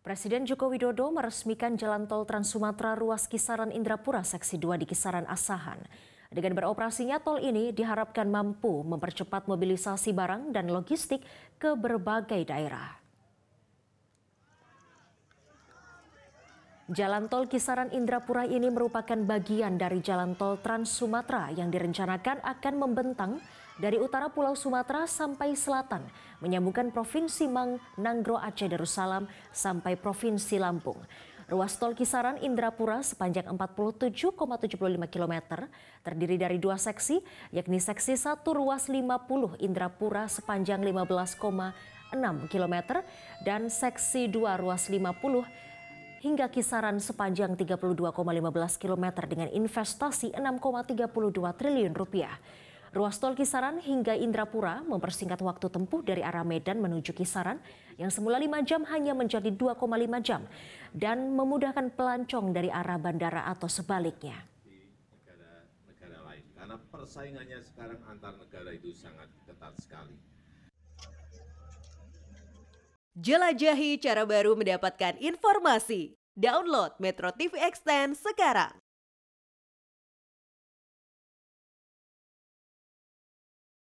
Presiden Joko Widodo meresmikan Jalan Tol Trans Sumatera ruas Kisaran Indrapura Seksi 2 di Kisaran Asahan. Dengan beroperasinya tol ini diharapkan mampu mempercepat mobilisasi barang dan logistik ke berbagai daerah. Jalan tol Kisaran Indrapura ini merupakan bagian dari Jalan Tol Trans Sumatera yang direncanakan akan membentang dari utara Pulau Sumatera sampai selatan, menyambungkan Provinsi Nanggroe Aceh Darussalam sampai Provinsi Lampung. Ruas tol Kisaran Indrapura sepanjang 47,75 km terdiri dari dua seksi, yakni seksi 1 ruas 50 Indrapura sepanjang 15,6 km dan seksi 2 ruas 50 hingga Kisaran sepanjang 32,15 km dengan investasi 6,32 triliun rupiah. Ruas tol Kisaran hingga Indrapura mempersingkat waktu tempuh dari arah Medan menuju Kisaran yang semula 5 jam hanya menjadi 2,5 jam dan memudahkan pelancong dari arah bandara atau sebaliknya. Negara lain karena persaingannya sekarang antar negara itu sangat ketat sekali. Jelajahi cara baru mendapatkan informasi. Download Metro TV Extend sekarang.